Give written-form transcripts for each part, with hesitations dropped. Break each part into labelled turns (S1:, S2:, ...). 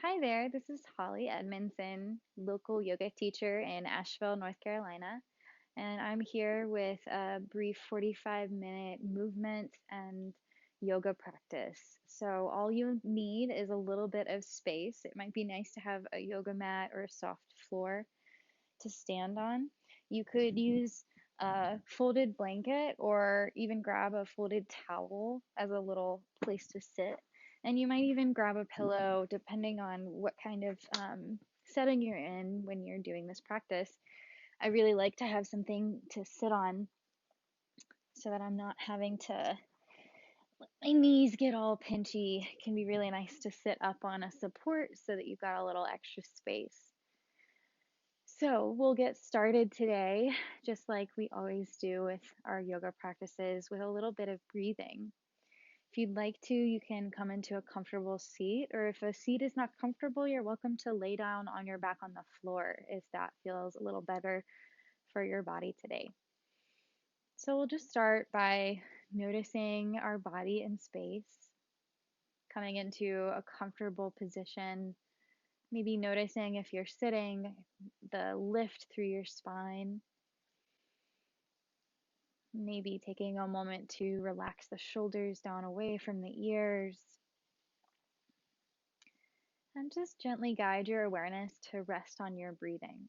S1: Hi there, this is Holly Edmondson, local yoga teacher in Asheville, North Carolina, and I'm here with a brief 45-minute movement and yoga practice. So all you need is a little bit of space. It might be nice to have a yoga mat or a soft floor to stand on. You could use a folded blanket or even grab a folded towel as a little place to sit. And you might even grab a pillow depending on what kind of setting you're in when you're doing this practice. I really like to have something to sit on so that I'm not having to let my knees get all pinchy. It can be really nice to sit up on a support so that you've got a little extra space. So we'll get started today, just like we always do with our yoga practices, with a little bit of breathing. If you'd like to, you can come into a comfortable seat, or if a seat is not comfortable, you're welcome to lay down on your back on the floor if that feels a little better for your body today. So we'll just start by noticing our body in space, coming into a comfortable position. Maybe noticing if you're sitting, the lift through your spine. Maybe taking a moment to relax the shoulders down away from the ears. And just gently guide your awareness to rest on your breathing.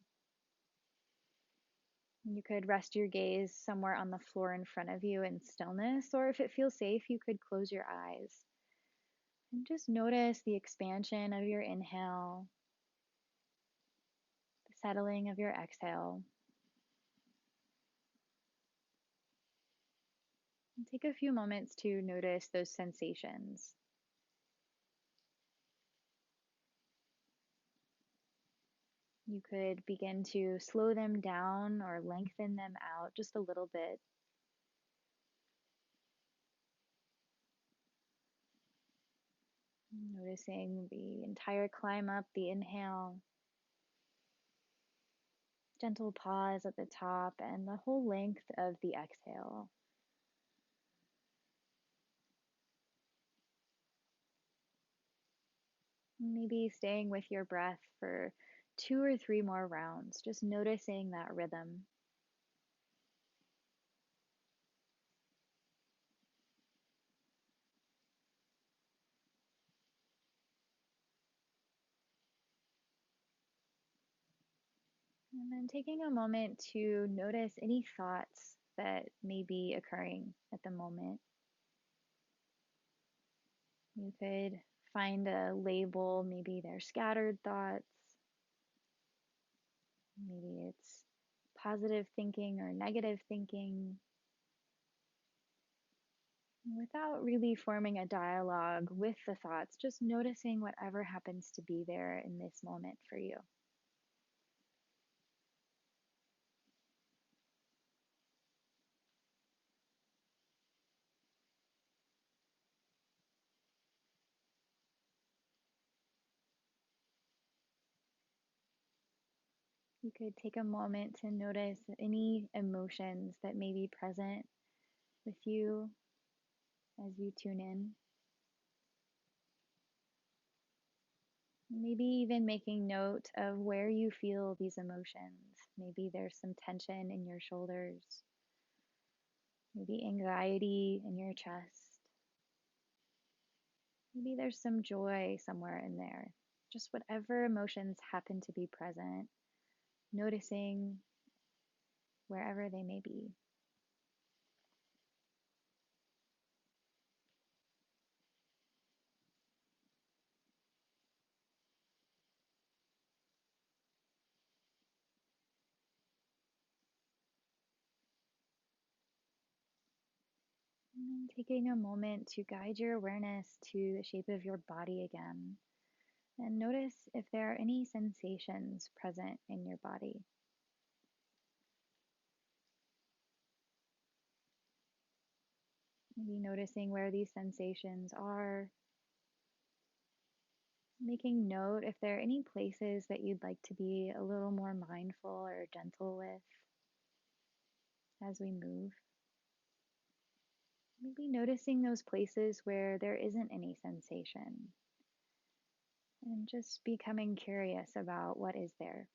S1: You could rest your gaze somewhere on the floor in front of you in stillness, or if it feels safe, you could close your eyes. And just notice the expansion of your inhale, the settling of your exhale. And take a few moments to notice those sensations. You could begin to slow them down or lengthen them out just a little bit. Noticing the entire climb up, the inhale, gentle pause at the top, and the whole length of the exhale. Maybe staying with your breath for 2 or 3 more rounds, just noticing that rhythm. And then taking a moment to notice any thoughts that may be occurring at the moment. You could find a label, maybe they're scattered thoughts, maybe it's positive thinking or negative thinking, without really forming a dialogue with the thoughts, just noticing whatever happens to be there in this moment for you. You could take a moment to notice any emotions that may be present with you as you tune in. Maybe even making note of where you feel these emotions. Maybe there's some tension in your shoulders, maybe anxiety in your chest. Maybe there's some joy somewhere in there. Just whatever emotions happen to be present, noticing wherever they may be. And then taking a moment to guide your awareness to the shape of your body again. And notice if there are any sensations present in your body. Maybe noticing where these sensations are. Making note if there are any places that you'd like to be a little more mindful or gentle with as we move. Maybe noticing those places where there isn't any sensation. and just becoming curious about what is there.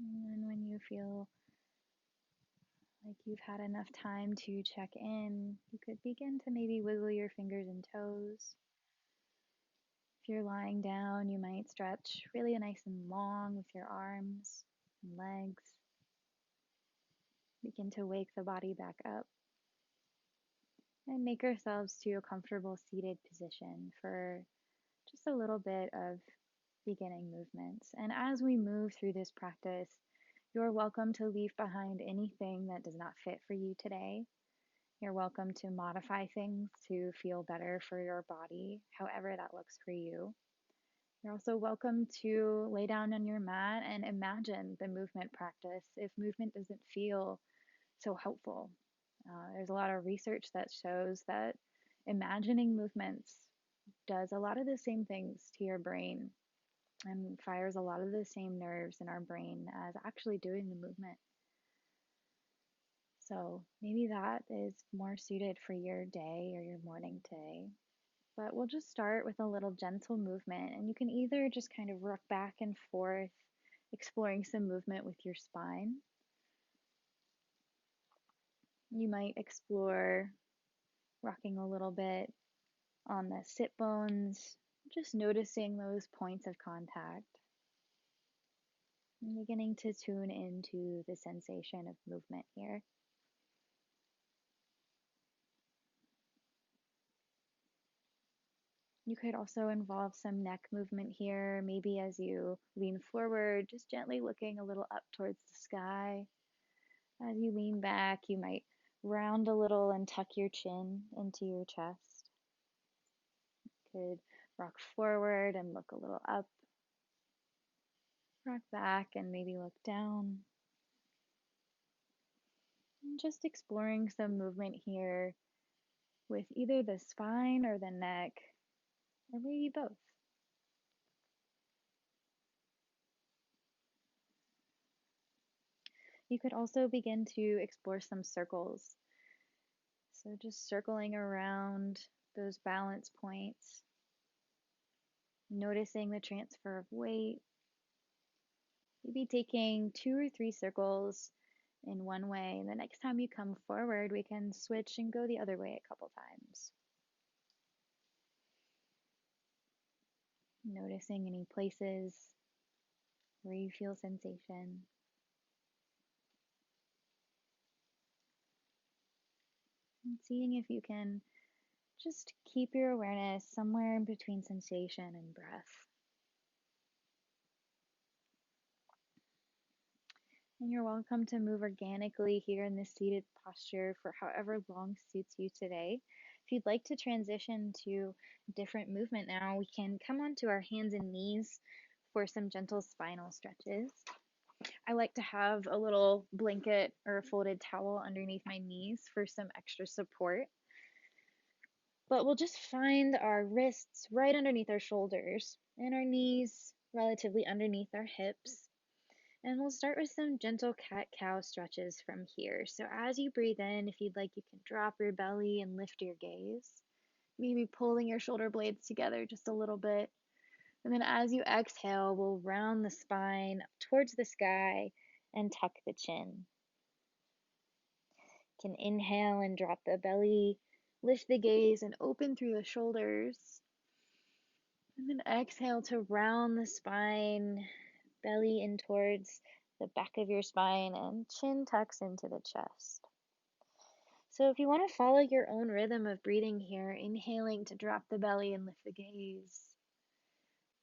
S1: And then when you feel like you've had enough time to check in, you could begin to maybe wiggle your fingers and toes. If you're lying down, you might stretch really nice and long with your arms and legs. Begin to wake the body back up and make ourselves to a comfortable seated position for just a little bit of beginning movements. And as we move through this practice, you're welcome to leave behind anything that does not fit for you today. You're welcome to modify things to feel better for your body, however that looks for you. You're also welcome to lay down on your mat and imagine the movement practice if movement doesn't feel so helpful. There's a lot of research that shows that imagining movements does a lot of the same things to your brain and fires a lot of the same nerves in our brain as actually doing the movement. So maybe that is more suited for your day or your morning today. But we'll just start with a little gentle movement, and you can either just kind of rock back and forth, exploring some movement with your spine. You might explore rocking a little bit on the sit bones, just noticing those points of contact and beginning to tune into the sensation of movement here. You could also involve some neck movement here, maybe as you lean forward, just gently looking a little up towards the sky. As you lean back, you might round a little and tuck your chin into your chest. Could rock forward and look a little up, rock back and maybe look down. And just exploring some movement here with either the spine or the neck, or maybe both. You could also begin to explore some circles. So just circling around those balance points, noticing the transfer of weight, maybe taking 2 or 3 circles in one way. And the next time you come forward, we can switch and go the other way a couple times. Noticing any places where you feel sensation. And seeing if you can just keep your awareness somewhere in between sensation and breath. And you're welcome to move organically here in this seated posture for however long suits you today. If you'd like to transition to different movement now, we can come onto our hands and knees for some gentle spinal stretches. I like to have a little blanket or a folded towel underneath my knees for some extra support. But we'll just find our wrists right underneath our shoulders and our knees relatively underneath our hips. And we'll start with some gentle cat-cow stretches from here. So as you breathe in, if you'd like, you can drop your belly and lift your gaze. Maybe pulling your shoulder blades together just a little bit. And then as you exhale, we'll round the spine up towards the sky and tuck the chin. You can inhale and drop the belly, lift the gaze and open through the shoulders. And then exhale to round the spine, belly in towards the back of your spine, and chin tucks into the chest. So if you want to follow your own rhythm of breathing here, inhaling to drop the belly and lift the gaze,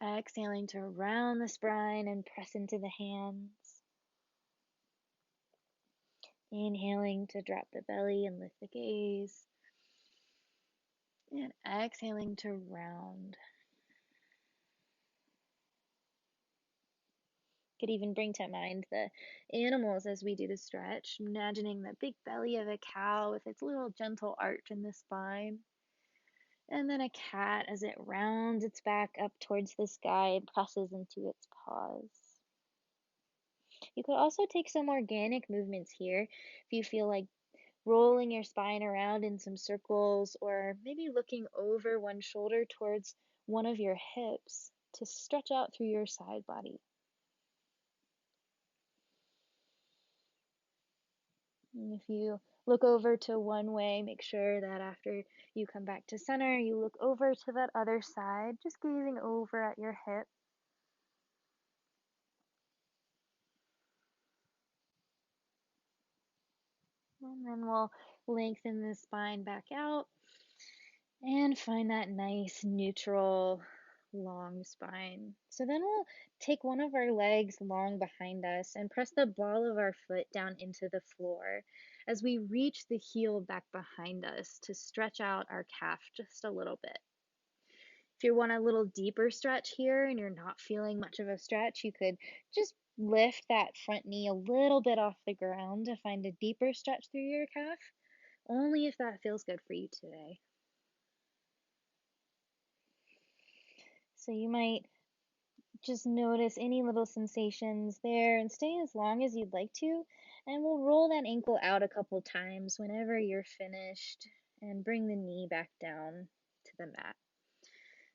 S1: exhaling to round the spine and press into the hands, inhaling to drop the belly and lift the gaze, and exhaling to round. Could even bring to mind the animals as we do the stretch, imagining the big belly of a cow with its little gentle arch in the spine. And then a cat as it rounds its back up towards the sky and presses into its paws. You could also take some organic movements here if you feel like rolling your spine around in some circles, or maybe looking over one shoulder towards one of your hips to stretch out through your side body. And if you look over to one way, make sure that after you come back to center, you look over to that other side, just gazing over at your hip. And then we'll lengthen the spine back out and find that nice neutral long spine. So then we'll take one of our legs long behind us and press the ball of our foot down into the floor as we reach the heel back behind us to stretch out our calf just a little bit. If you want a little deeper stretch here and you're not feeling much of a stretch, you could just lift that front knee a little bit off the ground to find a deeper stretch through your calf, only if that feels good for you today. So you might just notice any little sensations there and stay as long as you'd like to. And we'll roll that ankle out a couple times whenever you're finished and bring the knee back down to the mat.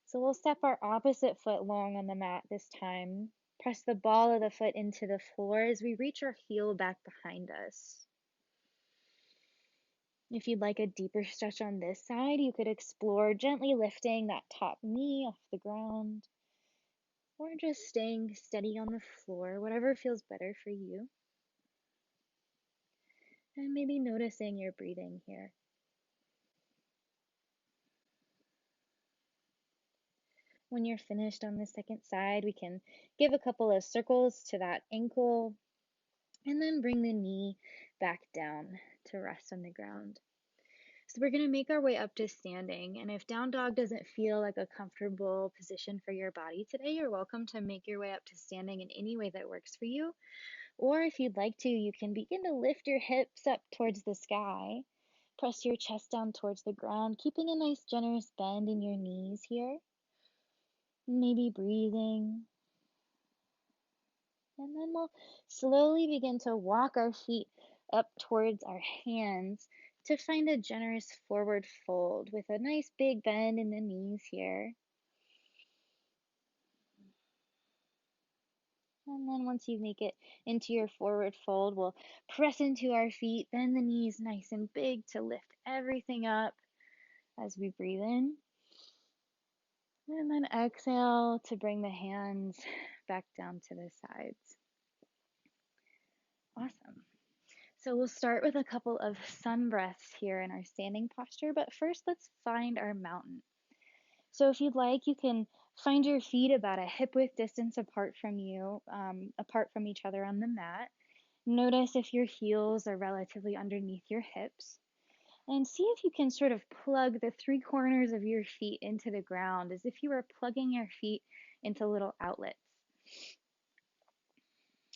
S1: So we'll step our opposite foot long on the mat this time. Press the ball of the foot into the floor as we reach our heel back behind us. If you'd like a deeper stretch on this side, you could explore gently lifting that top knee off the ground, or just staying steady on the floor, whatever feels better for you. And maybe noticing your breathing here. When you're finished on the second side, we can give a couple of circles to that ankle and then bring the knee back down to rest on the ground. So we're going to make our way up to standing. And if down dog doesn't feel like a comfortable position for your body today, you're welcome to make your way up to standing in any way that works for you. Or if you'd like to, you can begin to lift your hips up towards the sky. Press your chest down towards the ground, keeping a nice generous bend in your knees here. Maybe breathing. And then we'll slowly begin to walk our feet up towards our hands to find a generous forward fold with a nice big bend in the knees here. And then once you make it into your forward fold, we'll press into our feet, bend the knees nice and big to lift everything up as we breathe in. And then exhale to bring the hands back down to the sides. Awesome. So we'll start with a couple of sun breaths here in our standing posture, but first let's find our mountain. So if you'd like, you can find your feet about a hip width distance apart from you, apart from each other on the mat. Notice if your heels are relatively underneath your hips. And see if you can sort of plug the three corners of your feet into the ground as if you were plugging your feet into little outlets.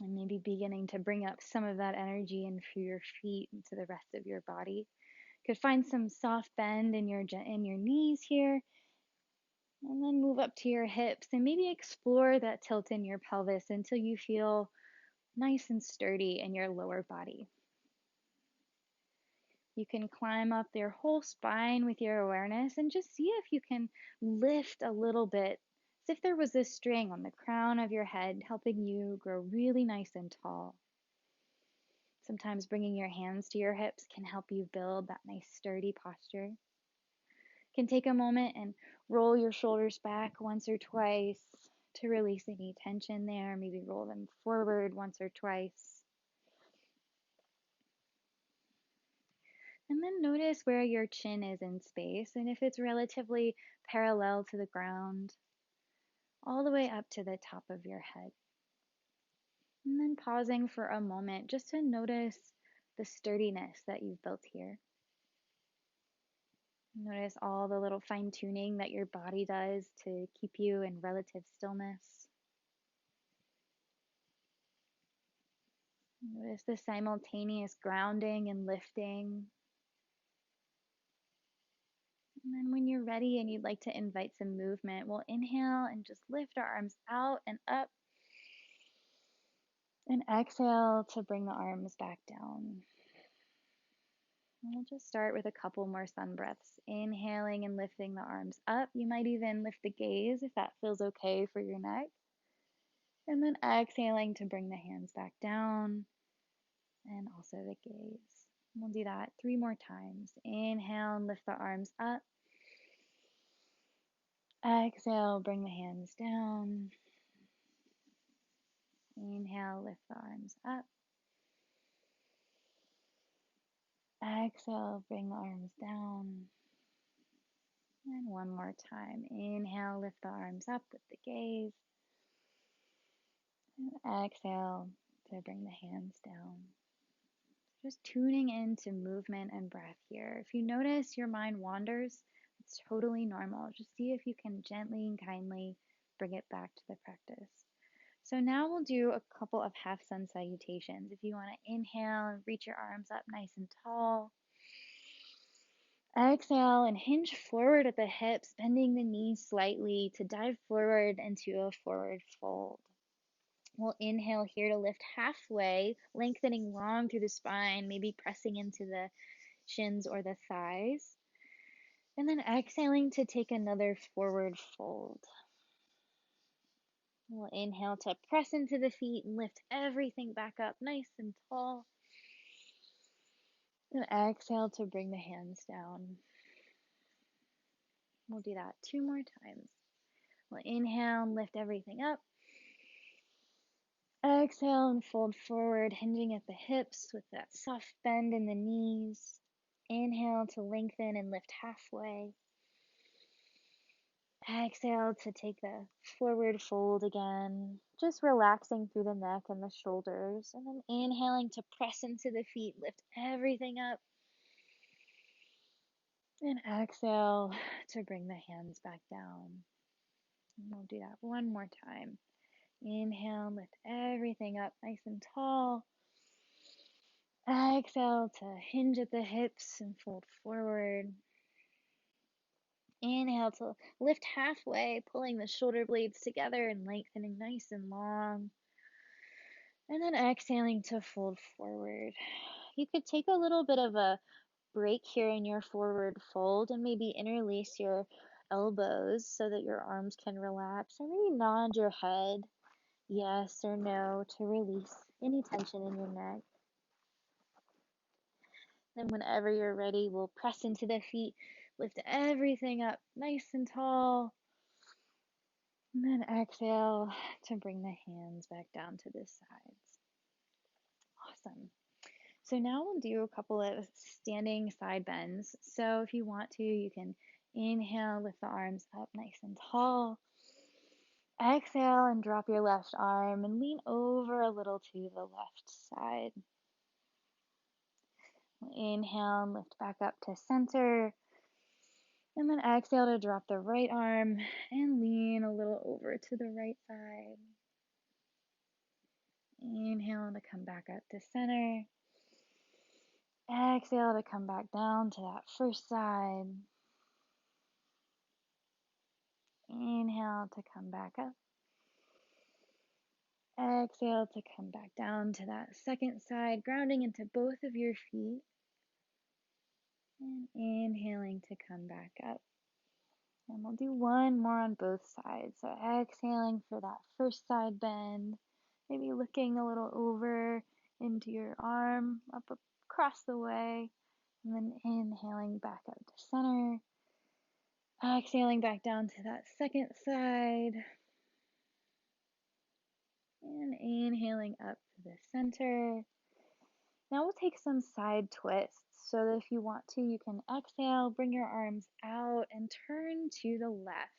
S1: And maybe beginning to bring up some of that energy in through your feet into the rest of your body. You could find some soft bend in your knees here. And then move up to your hips and maybe explore that tilt in your pelvis until you feel nice and sturdy in your lower body. You can climb up your whole spine with your awareness and just see if you can lift a little bit, as if there was a string on the crown of your head helping you grow really nice and tall. Sometimes bringing your hands to your hips can help you build that nice sturdy posture. You can take a moment and roll your shoulders back once or twice to release any tension there. Maybe roll them forward once or twice. And then notice where your chin is in space and if it's relatively parallel to the ground, all the way up to the top of your head. And then pausing for a moment just to notice the sturdiness that you've built here. Notice all the little fine tuning that your body does to keep you in relative stillness. Notice the simultaneous grounding and lifting. And then when you're ready and you'd like to invite some movement, we'll inhale and just lift our arms out and up. And exhale to bring the arms back down. We'll just start with a couple more sun breaths. Inhaling and lifting the arms up. You might even lift the gaze if that feels okay for your neck. And then exhaling to bring the hands back down and also the gaze. We'll do that 3 more times. Inhale and lift the arms up. Exhale, bring the hands down. Inhale, lift the arms up. Exhale, bring the arms down. And one more time. Inhale, lift the arms up with the gaze. And exhale to bring the hands down. Just tuning into movement and breath here. If you notice your mind wanders, it's totally normal. Just see if you can gently and kindly bring it back to the practice. So now we'll do a couple of half sun salutations. If you want to inhale and reach your arms up nice and tall. Exhale and hinge forward at the hips, bending the knees slightly to dive forward into a forward fold. We'll inhale here to lift halfway, lengthening long through the spine, maybe pressing into the shins or the thighs. And then exhaling to take another forward fold. We'll inhale to press into the feet and lift everything back up nice and tall. And exhale to bring the hands down. We'll do that 2 more times. We'll inhale and lift everything up. Exhale and fold forward, hinging at the hips with that soft bend in the knees. Inhale to lengthen and lift halfway. Exhale to take the forward fold again, just relaxing through the neck and the shoulders. And then inhaling to press into the feet, lift everything up. And exhale to bring the hands back down. And we'll do that one more time. Inhale, lift everything up nice and tall. Exhale to hinge at the hips and fold forward. Inhale to lift halfway, pulling the shoulder blades together and lengthening nice and long. And then exhaling to fold forward. You could take a little bit of a break here in your forward fold and maybe interlace your elbows so that your arms can relax, or maybe nod your head yes or no to release any tension in your neck. Then whenever you're ready, we'll press into the feet, lift everything up nice and tall, and then exhale to bring the hands back down to the sides. Awesome. So now we'll do a couple of standing side bends. So if you want to, you can inhale, lift the arms up nice and tall. Exhale and drop your left arm and lean over a little to the left side. Inhale and lift back up to center. And then exhale to drop the right arm and lean a little over to the right side. Inhale to come back up to center. Exhale to come back down to that first side. Inhale to come back up. Exhale to come back down to that second side, grounding into both of your feet. And inhaling to come back up. And we'll do one more on both sides. So exhaling for that first side bend, maybe looking a little over into your arm, up across the way, and then inhaling back up to center. Exhaling back down to that second side. And inhaling up to the center. Now we'll take some side twists. So that if you want to, you can exhale, bring your arms out, and turn to the left.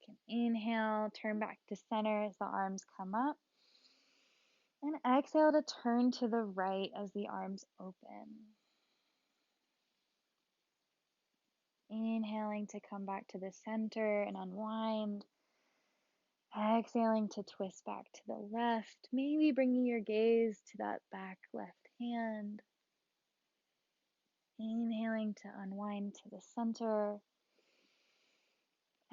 S1: You can inhale, turn back to center as the arms come up. And exhale to turn to the right as the arms open. Inhaling to come back to the center and unwind. Exhaling to twist back to the left, maybe bringing your gaze to that back left hand. Inhaling to unwind to the center.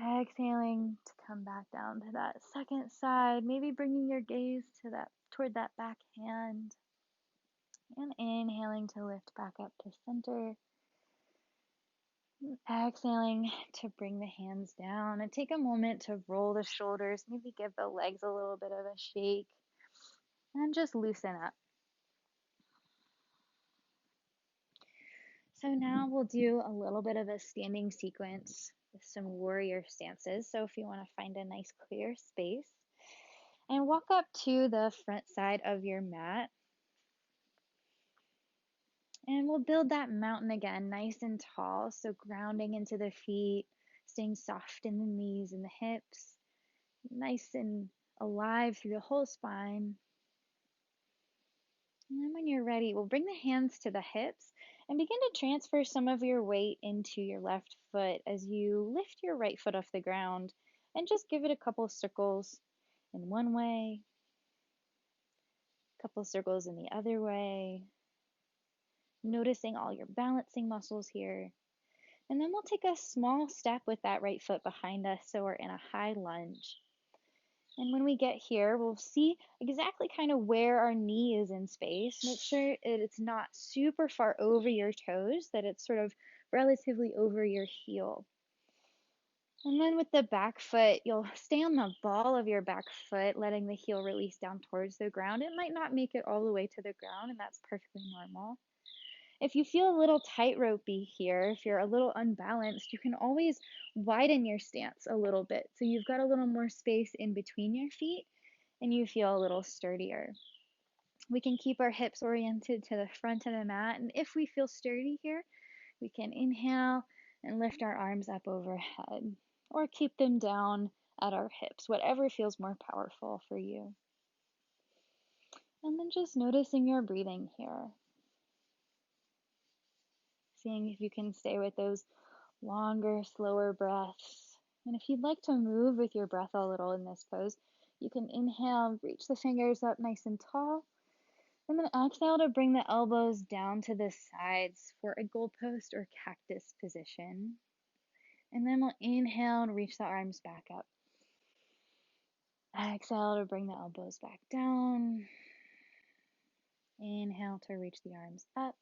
S1: Exhaling to come back down to that second side, maybe bringing your gaze to toward that back hand. And inhaling to lift back up to center. Exhaling to bring the hands down and take a moment to roll the shoulders, maybe give the legs a little bit of a shake and just loosen up. So now we'll do a little bit of a standing sequence with some warrior stances. So if you want to find a nice clear space and walk up to the front side of your mat. And we'll build that mountain again, nice and tall. So grounding into the feet, staying soft in the knees and the hips, nice and alive through the whole spine. And then when you're ready, we'll bring the hands to the hips and begin to transfer some of your weight into your left foot as you lift your right foot off the ground and just give it a couple circles in one way, a couple circles in the other way, noticing all your balancing muscles here. And then we'll take a small step with that right foot behind us so we're in a high lunge. And when we get here, we'll see exactly kind of where our knee is in space. Make sure it's not super far over your toes, that it's sort of relatively over your heel. And then with the back foot, you'll stay on the ball of your back foot, letting the heel release down towards the ground. It might not make it all the way to the ground, and that's perfectly normal. If you feel a little tightropey here, if you're a little unbalanced, you can always widen your stance a little bit. So you've got a little more space in between your feet and you feel a little sturdier. We can keep our hips oriented to the front of the mat. And if we feel sturdy here, we can inhale and lift our arms up overhead or keep them down at our hips, whatever feels more powerful for you. And then just noticing your breathing here. Seeing if you can stay with those longer, slower breaths. And if you'd like to move with your breath a little in this pose, you can inhale, reach the fingers up nice and tall, and then exhale to bring the elbows down to the sides for a goalpost or cactus position. And then we'll inhale and reach the arms back up. Exhale to bring the elbows back down. Inhale to reach the arms up.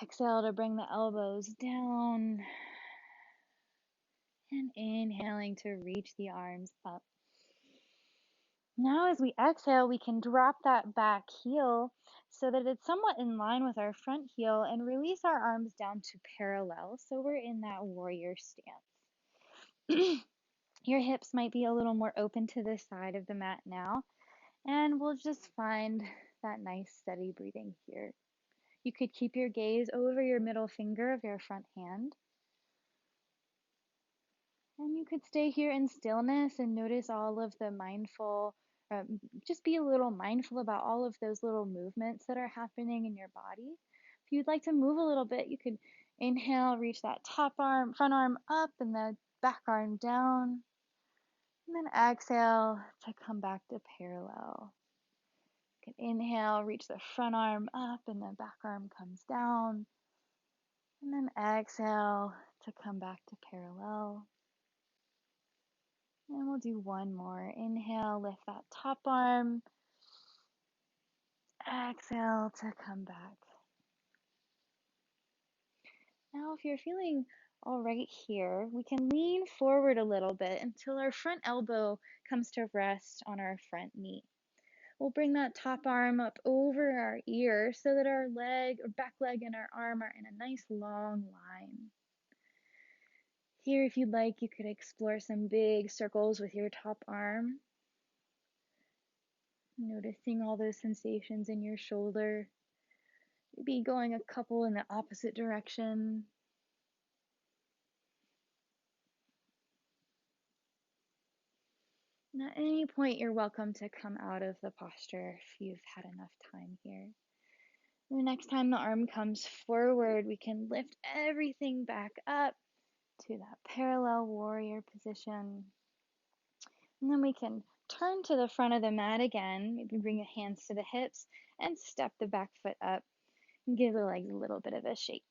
S1: Exhale to bring the elbows down. And inhaling to reach the arms up. Now as we exhale, we can drop that back heel so that it's somewhat in line with our front heel and release our arms down to parallel so we're in that warrior stance. Your hips might be a little more open to the side of the mat now, and we'll just find that nice steady breathing here. You could keep your gaze over your middle finger of your front hand. And you could stay here in stillness and notice all of the just be a little mindful about all of those little movements that are happening in your body. If you'd like to move a little bit, you could inhale, reach that front arm up and the back arm down. And then exhale to come back to parallel. You can inhale, reach the front arm up and the back arm comes down. And then exhale to come back to parallel. And we'll do one more. Inhale, lift that top arm. Exhale to come back. Now, if you're feeling all right here, we can lean forward a little bit until our front elbow comes to rest on our front knee. We'll bring that top arm up over our ear so that our back leg and our arm are in a nice long line. Here, if you'd like, you could explore some big circles with your top arm. Noticing all those sensations in your shoulder. Maybe going a couple in the opposite direction. And at any point, you're welcome to come out of the posture if you've had enough time here. The next time the arm comes forward, we can lift everything back up to that parallel warrior position. And then we can turn to the front of the mat again, maybe bring your hands to the hips and step the back foot up and give the legs a little bit of a shake.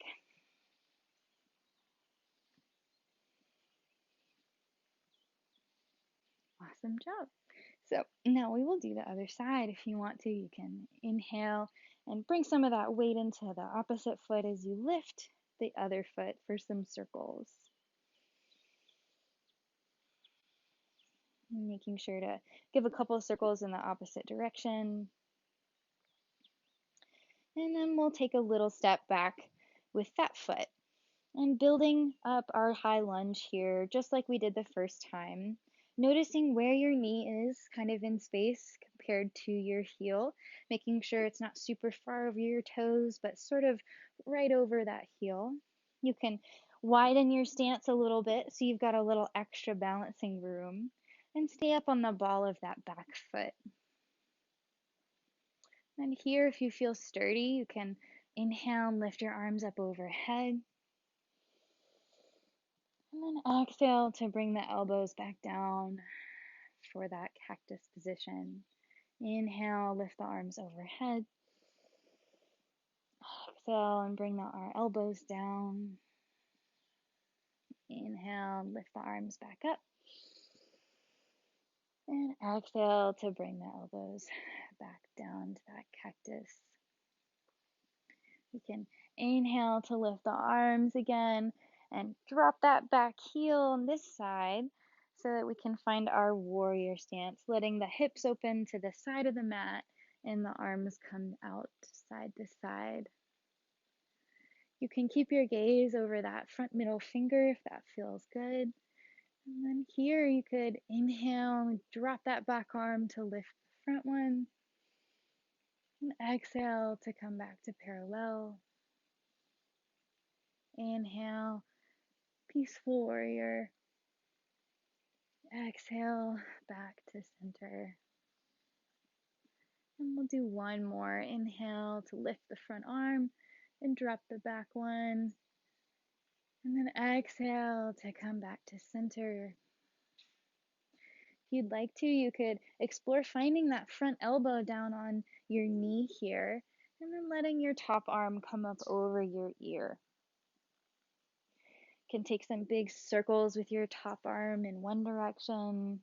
S1: Awesome job. So now we will do the other side. If you want to, you can inhale and bring some of that weight into the opposite foot as you lift the other foot for some circles. Making sure to give a couple of circles in the opposite direction. And then we'll take a little step back with that foot. And building up our high lunge here, just like we did the first time, noticing where your knee is kind of in space compared to your heel, making sure it's not super far over your toes, but sort of right over that heel. You can widen your stance a little bit so you've got a little extra balancing room, and stay up on the ball of that back foot. And here, if you feel sturdy, you can inhale and lift your arms up overhead. And then exhale to bring the elbows back down for that cactus position. Inhale, lift the arms overhead. Exhale and bring our elbows down. Inhale, lift the arms back up. And exhale to bring the elbows back down to that cactus. You can inhale to lift the arms again and drop that back heel on this side so that we can find our warrior stance, letting the hips open to the side of the mat and the arms come out side to side. You can keep your gaze over that front middle finger if that feels good. And then here you could inhale and drop that back arm to lift the front one. And exhale to come back to parallel. Inhale, peaceful warrior. Exhale, back to center. And we'll do one more. Inhale to lift the front arm and drop the back one. And then exhale to come back to center. If you'd like to, you could explore finding that front elbow down on your knee here, and then letting your top arm come up over your ear. You can take some big circles with your top arm in one direction.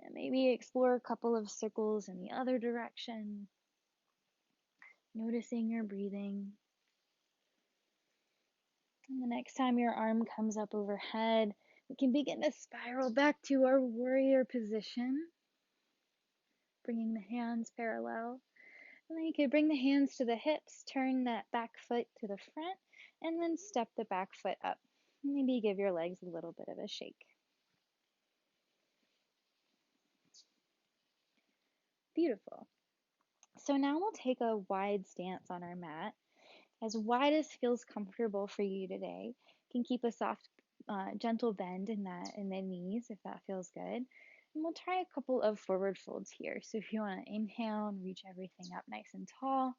S1: And maybe explore a couple of circles in the other direction. Noticing your breathing. And the next time your arm comes up overhead, we can begin to spiral back to our warrior position, bringing the hands parallel. And then you could bring the hands to the hips, turn that back foot to the front, and then step the back foot up. Maybe give your legs a little bit of a shake. Beautiful. So now we'll take a wide stance on our mat, as wide as feels comfortable for you today. You can keep a soft, gentle bend in the knees if that feels good. And we'll try a couple of forward folds here. So if you want to inhale and reach everything up nice and tall.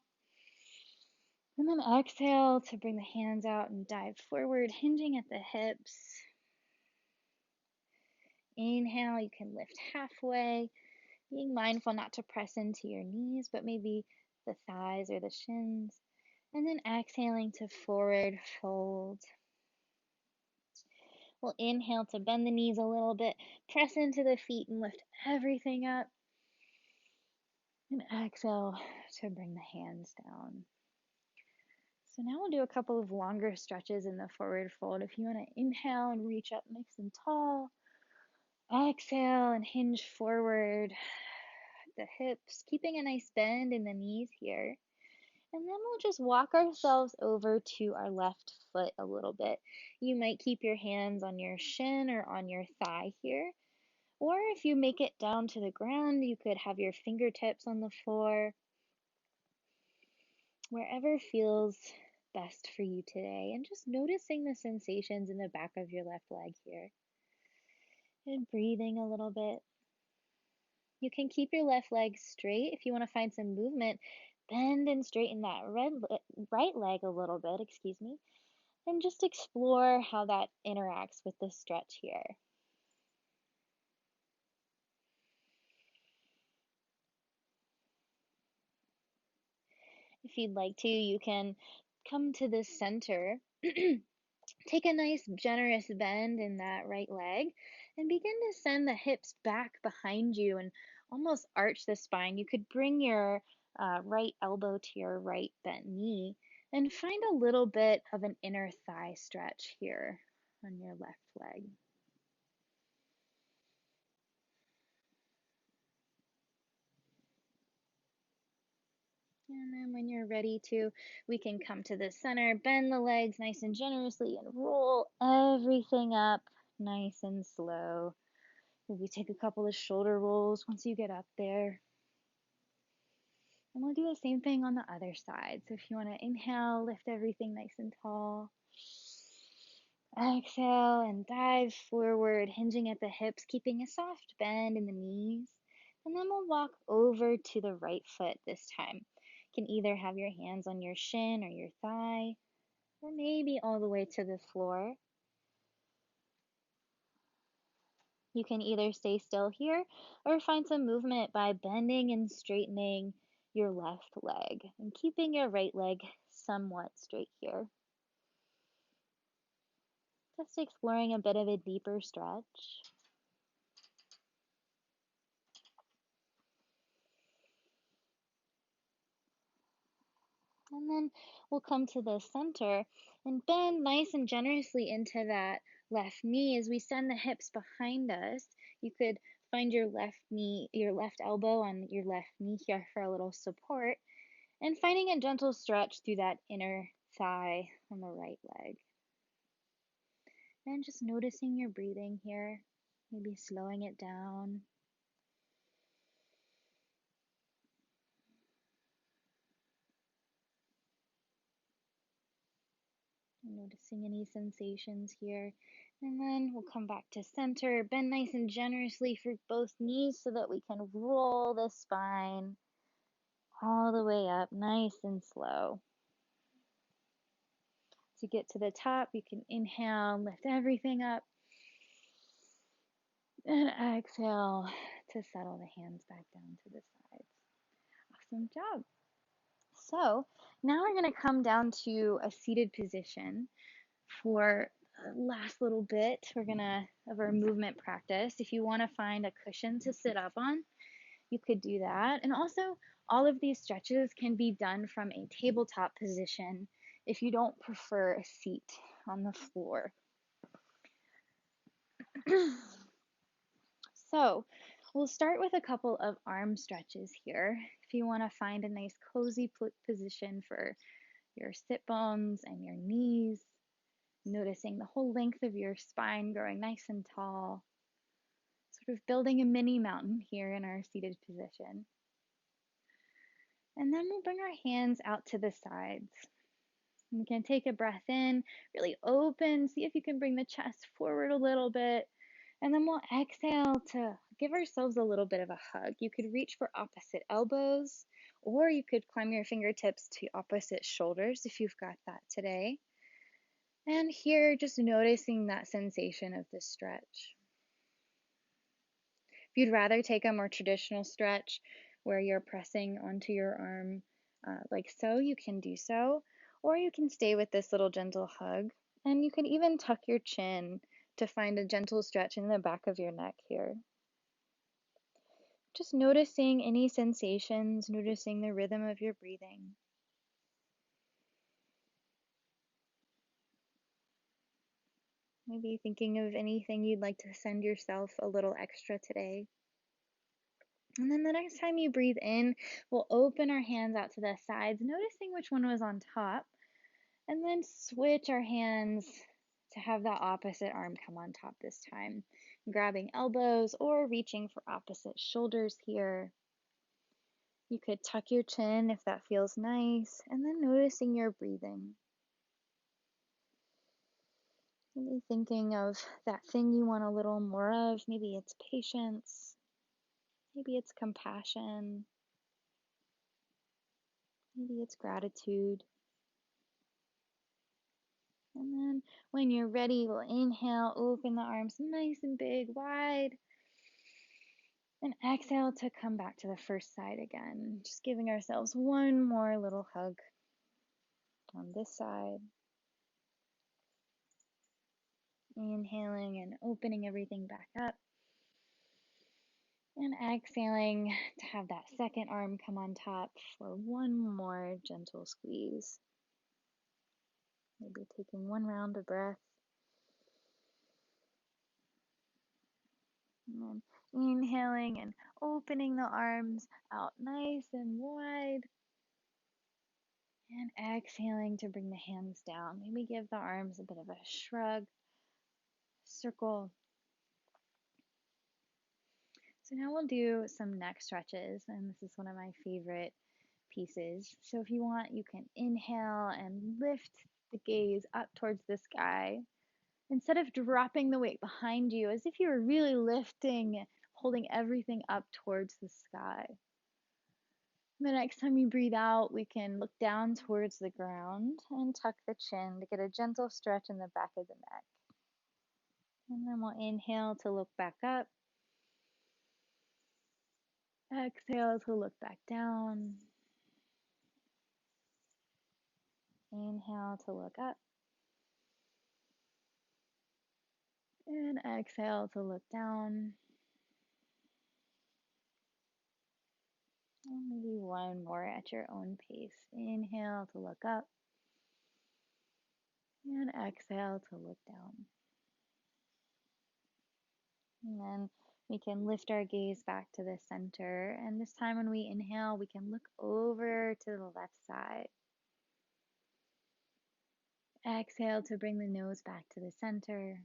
S1: And then exhale to bring the hands out and dive forward, hinging at the hips. Inhale, you can lift halfway, being mindful not to press into your knees, but maybe the thighs or the shins. And then exhaling to forward fold. We'll inhale to bend the knees a little bit, press into the feet and lift everything up. And exhale to bring the hands down. So now we'll do a couple of longer stretches in the forward fold. If you want to inhale and reach up nice and tall, exhale and hinge forward the hips, keeping a nice bend in the knees here. And then we'll just walk ourselves over to our left foot a little bit. You might keep your hands on your shin or on your thigh here. Or if you make it down to the ground, you could have your fingertips on the floor. Wherever feels best for you today. And just noticing the sensations in the back of your left leg here. And breathing a little bit. You can keep your left leg straight if you want to find some movement. Bend and straighten that right leg a little bit, excuse me. and just explore how that interacts with the stretch here. If you'd like to, you can come to the center, take a nice generous bend in that right leg, and begin to send the hips back behind you and almost arch the spine. You could bring your right elbow to your right bent knee and find a little bit of an inner thigh stretch here on your left leg. And then when you're ready to, we can come to the center, bend the legs nice and generously, and roll everything up nice and slow. Maybe take a couple of shoulder rolls once you get up there. And we'll do the same thing on the other side. So if you want to inhale, lift everything nice and tall. Exhale and dive forward, hinging at the hips, keeping a soft bend in the knees. And then we'll walk over to the right foot this time. You can either have your hands on your shin or your thigh, or maybe all the way to the floor. You can either stay still here or find some movement by bending and straightening your left leg and keeping your right leg somewhat straight here. Just exploring a bit of a deeper stretch. And then we'll come to the center and bend nice and generously into that left knee as we send the hips behind us. You could find your left knee, your left elbow on your left knee here for a little support, and finding a gentle stretch through that inner thigh on the right leg. And just noticing your breathing here, maybe slowing it down. Noticing any sensations here. And then we'll come back to center, bend nice and generously for both knees so that we can roll the spine all the way up, nice and slow. To get to the top, you can inhale, lift everything up, and exhale to settle the hands back down to the sides. Awesome job. So now we're going to come down to a seated position for the last little bit of our movement practice. If you want to find a cushion to sit up on, you could do that. And also, all of these stretches can be done from a tabletop position if you don't prefer a seat on the floor. So we'll start with a couple of arm stretches here. If you want to find a nice cozy position for your sit bones and your knees, noticing the whole length of your spine growing nice and tall, sort of building a mini mountain here in our seated position. And then we'll bring our hands out to the sides. And we can take a breath in, really open, see if you can bring the chest forward a little bit. And then we'll exhale to give ourselves a little bit of a hug. You could reach for opposite elbows, or you could climb your fingertips to opposite shoulders if you've got that today. And here, just noticing that sensation of the stretch. If you'd rather take a more traditional stretch where you're pressing onto your arm like so, you can do so. Or you can stay with this little gentle hug. And you can even tuck your chin to find a gentle stretch in the back of your neck here. Just noticing any sensations, noticing the rhythm of your breathing. Maybe thinking of anything you'd like to send yourself a little extra today. And then the next time you breathe in, we'll open our hands out to the sides, noticing which one was on top, and then switch our hands to have that opposite arm come on top this time, grabbing elbows or reaching for opposite shoulders here. You could tuck your chin if that feels nice, and then noticing your breathing. Maybe thinking of that thing you want a little more of. Maybe it's patience. Maybe it's compassion. Maybe it's gratitude. And then when you're ready, we'll inhale, open the arms nice and big, wide. And exhale to come back to the first side again. Just giving ourselves one more little hug on this side. Inhaling and opening everything back up. And exhaling to have that second arm come on top for one more gentle squeeze. Maybe taking one round of breath. And then inhaling and opening the arms out nice and wide. And exhaling to bring the hands down. Maybe give the arms a bit of a shrug, circle. So now we'll do some neck stretches, and this is one of my favorite pieces. So if you want, you can inhale and lift the gaze up towards the sky. Instead of dropping the weight behind you, as if you were really lifting, holding everything up towards the sky. The next time you breathe out, we can look down towards the ground and tuck the chin to get a gentle stretch in the back of the neck. And then we'll inhale to look back up. Exhale to look back down. Inhale to look up. And exhale to look down. And maybe one more at your own pace. Inhale to look up. And exhale to look down. And then we can lift our gaze back to the center. And this time when we inhale, we can look over to the left side. Exhale to bring the nose back to the center.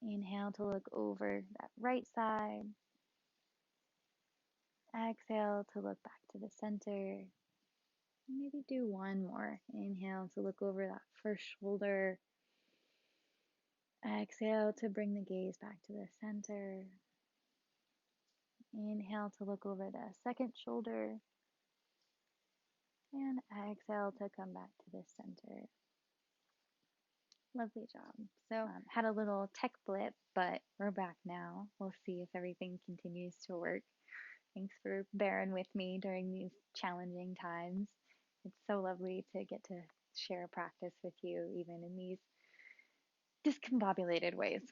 S1: Inhale to look over that right side. Exhale to look back to the center. Maybe do one more. Inhale to look over that first shoulder. Exhale to bring the gaze back to the center. Inhale to look over the second shoulder. And exhale to come back to the center. Lovely job. So, had a little tech blip, but we're back now. We'll see if everything continues to work. Thanks for bearing with me during these challenging times. It's so lovely to get to share practice with you, even in these discombobulated ways.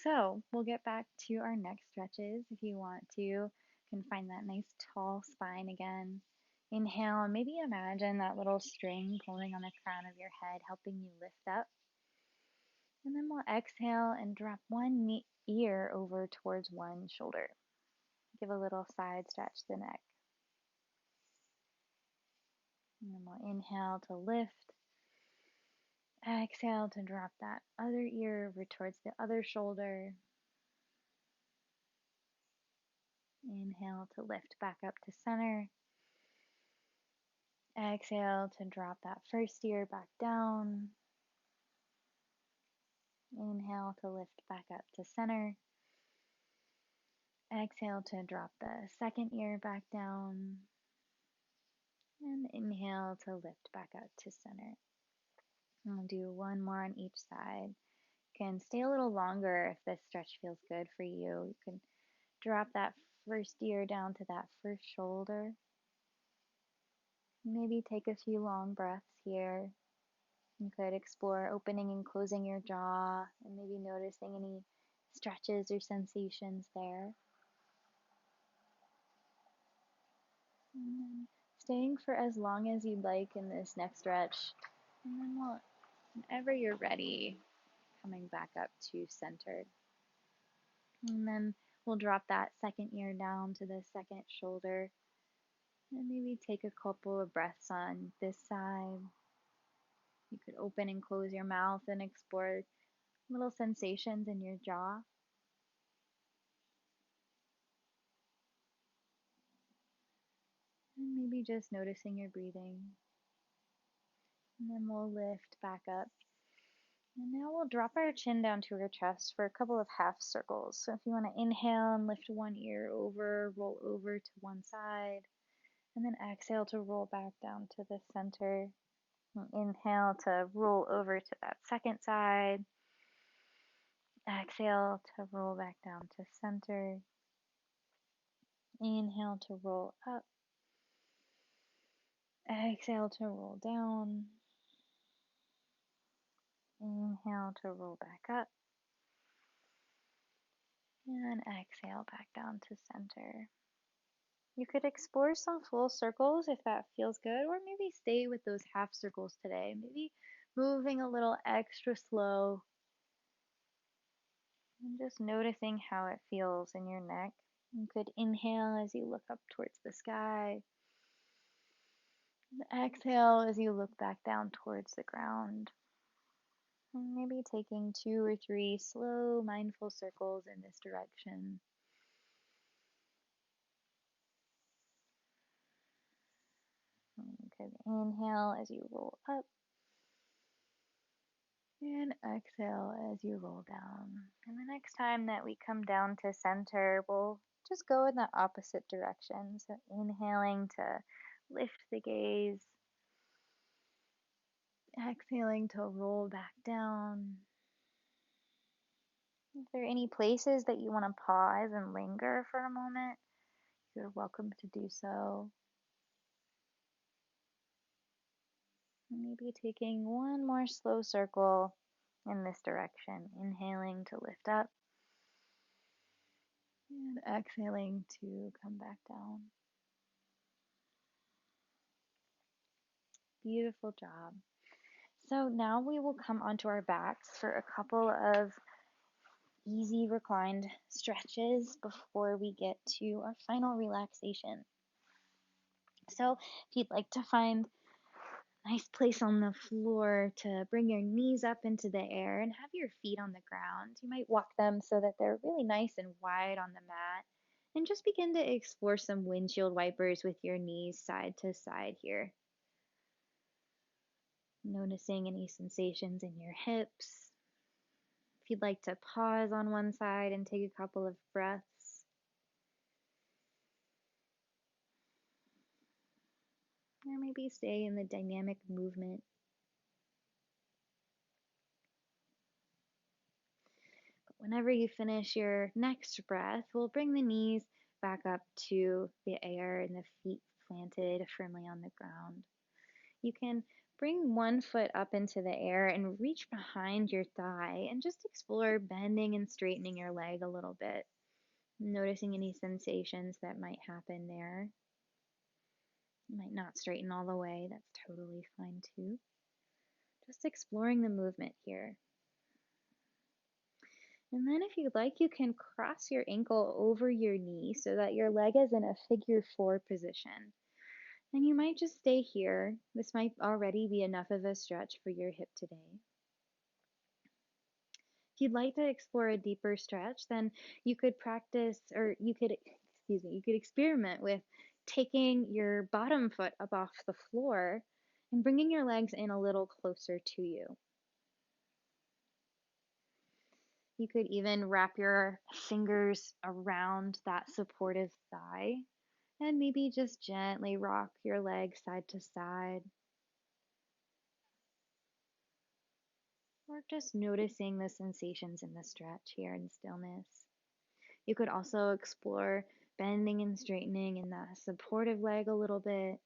S1: So we'll get back to our neck stretches. If you want to, you can find that nice tall spine again. Inhale, and maybe imagine that little string pulling on the crown of your head, helping you lift up. And then we'll exhale and drop one ear over towards one shoulder. Give a little side stretch to the neck. And then we'll inhale to lift. Exhale to drop that other ear over towards the other shoulder. Inhale to lift back up to center. Exhale to drop that first ear back down. Inhale to lift back up to center. Exhale to drop the second ear back down. And inhale to lift back up to center. And we'll do one more on each side. You can stay a little longer if this stretch feels good for you. You can drop that first ear down to that first shoulder. Maybe take a few long breaths here. You could explore opening and closing your jaw and maybe noticing any stretches or sensations there. And then staying for as long as you'd like in this next stretch. And then whenever you're ready, coming back up to center. And then we'll drop that second ear down to the second shoulder. And maybe take a couple of breaths on this side. You could open and close your mouth and explore little sensations in your jaw. And maybe just noticing your breathing. And then we'll lift back up. And now we'll drop our chin down to our chest for a couple of half circles. So if you want to inhale and lift one ear over, roll over to one side. And then exhale to roll back down to the center. Inhale to roll over to that second side. Exhale to roll back down to center. Inhale to roll up. Exhale to roll down. Inhale to roll back up. And exhale back down to center. You could explore some full circles if that feels good, or maybe stay with those half circles today. Maybe moving a little extra slow and just noticing how it feels in your neck. You could inhale as you look up towards the sky. Exhale as you look back down towards the ground. And maybe taking 2 or 3 slow, mindful circles in this direction. You could inhale as you roll up and exhale as you roll down. And the next time that we come down to center, we'll just go in the opposite direction. So inhaling to lift the gaze, exhaling to roll back down. If there are any places that you want to pause and linger for a moment, you're welcome to do so. Maybe taking one more slow circle in this direction, inhaling to lift up and exhaling to come back down. Beautiful job. So now we will come onto our backs for a couple of easy reclined stretches before we get to our final relaxation. So if you'd like to find a nice place on the floor to bring your knees up into the air and have your feet on the ground, you might walk them so that they're really nice and wide on the mat. And just begin to explore some windshield wipers with your knees side to side here. Noticing any sensations in your hips. If you'd like to pause on one side and take a couple of breaths. Or maybe stay in the dynamic movement. But whenever you finish your next breath, we'll bring the knees back up to the air and the feet planted firmly on the ground. You can bring one foot up into the air and reach behind your thigh and just explore bending and straightening your leg a little bit. Noticing any sensations that might happen there. You might not straighten all the way, that's totally fine too. Just exploring the movement here. And then if you'd like, you can cross your ankle over your knee so that your leg is in a figure 4 position. And you might just stay here. This might already be enough of a stretch for your hip today. If you'd like to explore a deeper stretch, then you could you could experiment with taking your bottom foot up off the floor and bringing your legs in a little closer to you. You could even wrap your fingers around that supportive thigh and maybe just gently rock your legs side to side. Or just noticing the sensations in the stretch here in stillness. You could also explore bending and straightening in that supportive leg a little bit.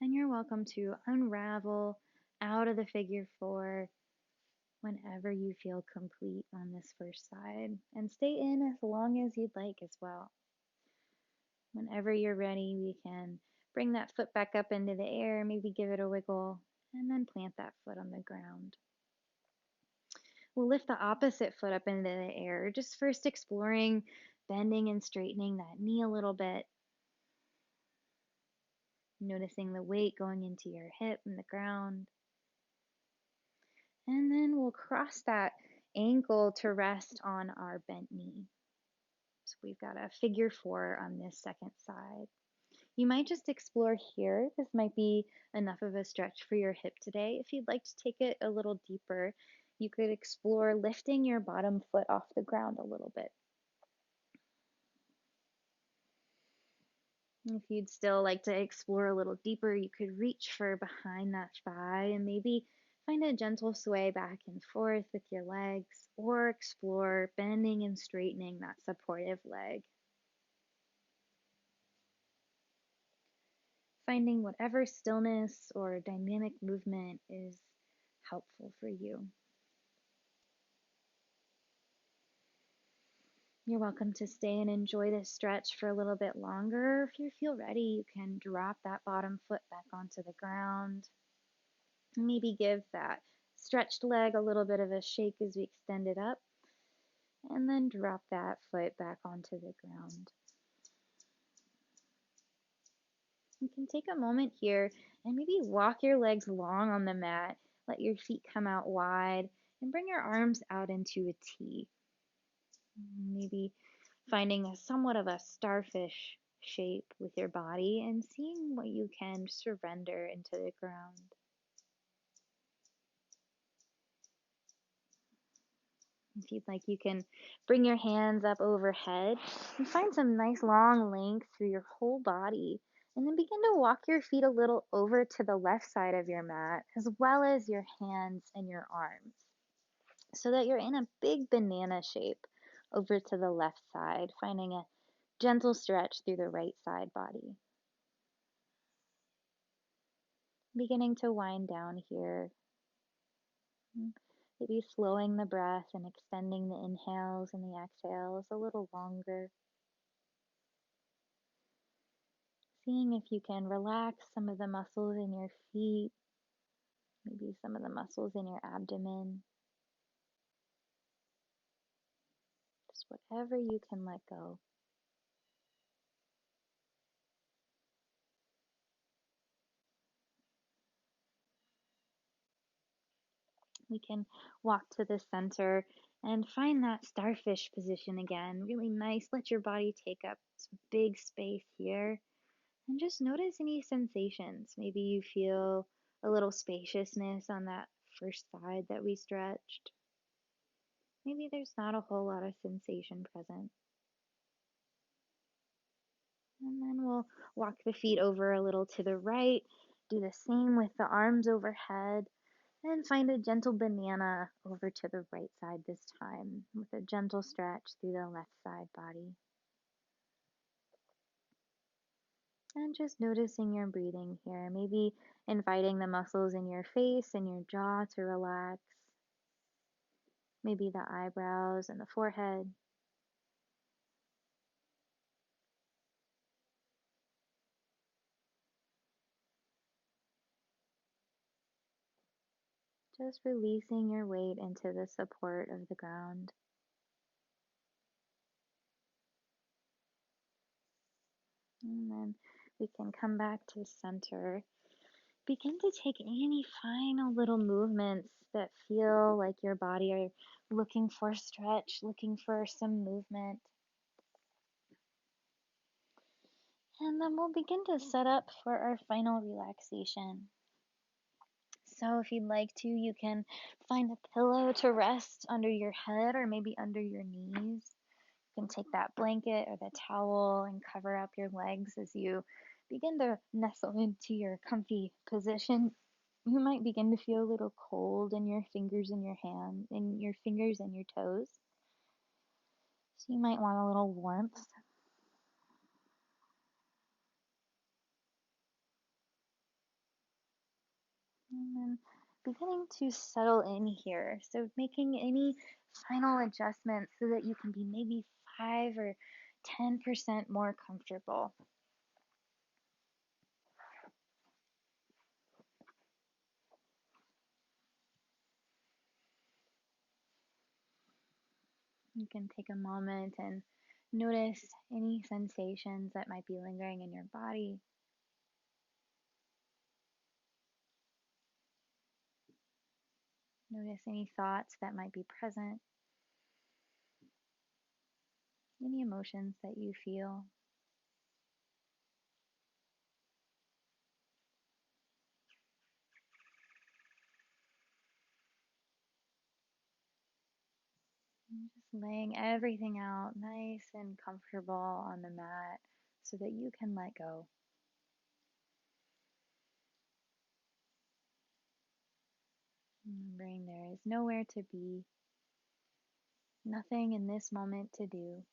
S1: And you're welcome to unravel out of the figure 4 whenever you feel complete on this first side. And stay in as long as you'd like as well. Whenever you're ready, we can bring that foot back up into the air, maybe give it a wiggle, and then plant that foot on the ground. We'll lift the opposite foot up into the air, just first exploring bending and straightening that knee a little bit. Noticing the weight going into your hip and the ground. And then we'll cross that ankle to rest on our bent knee. So we've got a figure 4 on this second side. You might just explore here. This might be enough of a stretch for your hip today. If you'd like to take it a little deeper, you could explore lifting your bottom foot off the ground a little bit. If you'd still like to explore a little deeper, you could reach for behind that thigh and maybe find a gentle sway back and forth with your legs, or explore bending and straightening that supportive leg. Finding whatever stillness or dynamic movement is helpful for you. You're welcome to stay and enjoy this stretch for a little bit longer. If you feel ready, you can drop that bottom foot back onto the ground. Maybe give that stretched leg a little bit of a shake as we extend it up, and then drop that foot back onto the ground. You can take a moment here and maybe walk your legs long on the mat. Let your feet come out wide and bring your arms out into a T. Maybe finding somewhat of a starfish shape with your body and seeing what you can surrender into the ground. If you'd like, you can bring your hands up overhead and find some nice long length through your whole body. And then begin to walk your feet a little over to the left side of your mat, as well as your hands and your arms, so that you're in a big banana shape over to the left side, finding a gentle stretch through the right side body. Beginning to wind down here. Maybe slowing the breath and extending the inhales and the exhales a little longer. Seeing if you can relax some of the muscles in your feet, maybe some of the muscles in your abdomen. Just whatever you can let go. We can walk to the center and find that starfish position again. Really nice. Let your body take up some big space here. And just notice any sensations. Maybe you feel a little spaciousness on that first side that we stretched. Maybe there's not a whole lot of sensation present. And then we'll walk the feet over a little to the right. Do the same with the arms overhead. And find a gentle banana over to the right side this time with a gentle stretch through the left side body. And just noticing your breathing here. Maybe inviting the muscles in your face and your jaw to relax. Maybe the eyebrows and the forehead. Just releasing your weight into the support of the ground. And then we can come back to center. Begin to take any final little movements that feel like your body are looking for stretch, looking for some movement. And then we'll begin to set up for our final relaxation. So if you'd like to, you can find a pillow to rest under your head or maybe under your knees. You can take that blanket or the towel and cover up your legs as you begin to nestle into your comfy position. You might begin to feel a little cold in your fingers and your hand, in your fingers and your toes. So you might want a little warmth. And then beginning to settle in here. So making any final adjustments so that you can be maybe 5 or 10% more comfortable. You can take a moment and notice any sensations that might be lingering in your body. Notice any thoughts that might be present, any emotions that you feel. And just laying everything out nice and comfortable on the mat so that you can let go. Remembering there is nowhere to be, nothing in this moment to do.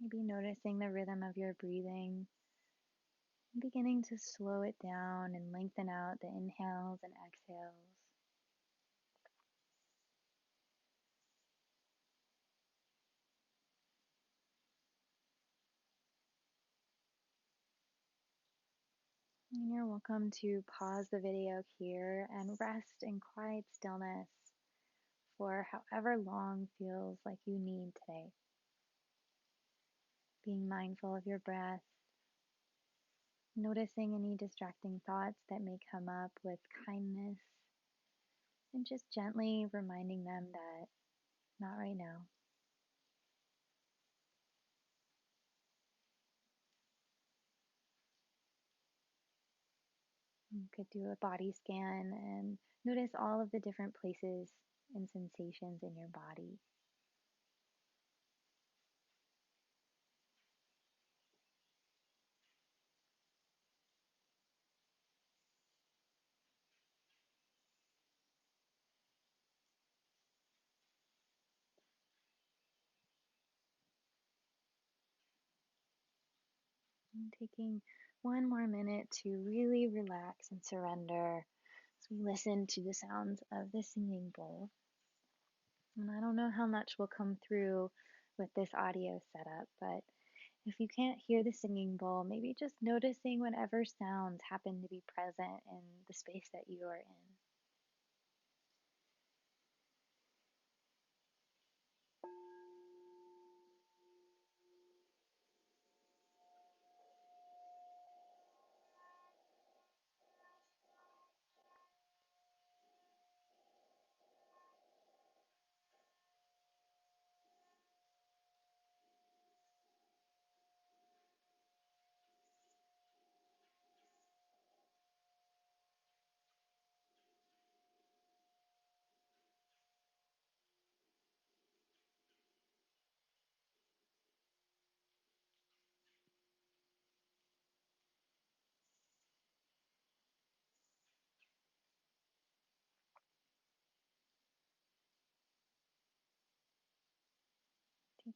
S1: Maybe noticing the rhythm of your breathing, beginning to slow it down and lengthen out the inhales and exhales. And you're welcome to pause the video here and rest in quiet stillness for however long feels like you need today. Being mindful of your breath, noticing any distracting thoughts that may come up with kindness, and just gently reminding them that not right now. You could do a body scan and notice all of the different places and sensations in your body. And taking one more minute to really relax and surrender as we listen to the sounds of the singing bowl. And I don't know how much will come through with this audio setup, but if you can't hear the singing bowl, maybe just noticing whatever sounds happen to be present in the space that you are in.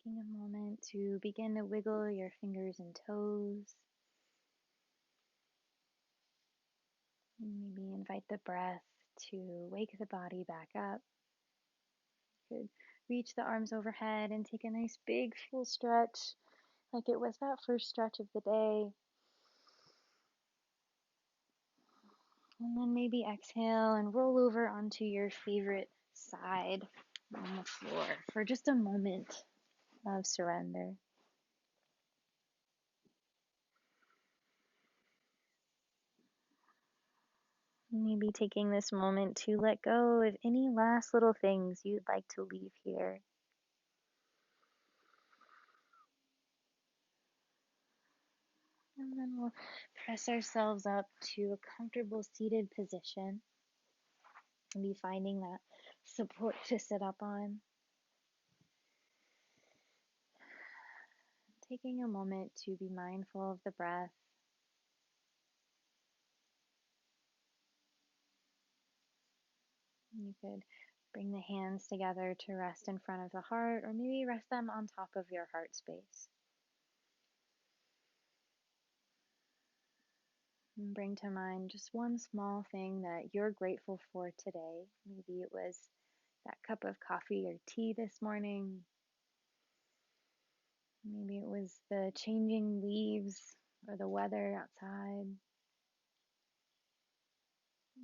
S1: Taking a moment to begin to wiggle your fingers and toes. Maybe invite the breath to wake the body back up. You could reach the arms overhead and take a nice big full stretch, like it was that first stretch of the day. And then maybe exhale and roll over onto your favorite side on the floor for just a moment of surrender. Maybe taking this moment to let go of any last little things you'd like to leave here. And then we'll press ourselves up to a comfortable seated position and be finding that support to sit up on. Taking a moment to be mindful of the breath. You could bring the hands together to rest in front of the heart, or maybe rest them on top of your heart space. And bring to mind just one small thing that you're grateful for today. Maybe it was that cup of coffee or tea this morning. Maybe it was the changing leaves or the weather outside.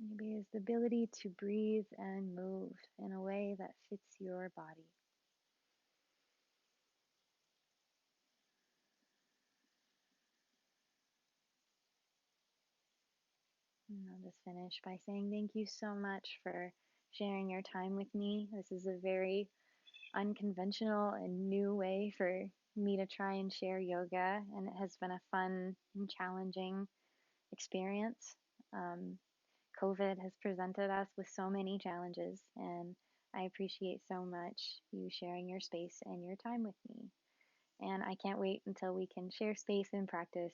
S1: Maybe it's the ability to breathe and move in a way that fits your body. And I'll just finish by saying thank you so much for sharing your time with me. This is a very unconventional and new way for me to try and share yoga, and it has been a fun and challenging experience. COVID has presented us with so many challenges, and I appreciate so much you sharing your space and your time with me. And I can't wait until we can share space and practice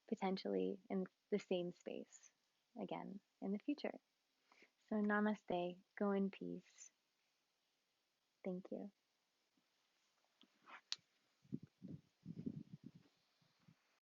S1: potentially in the same space again in the future. So, namaste. Go in peace. Thank you.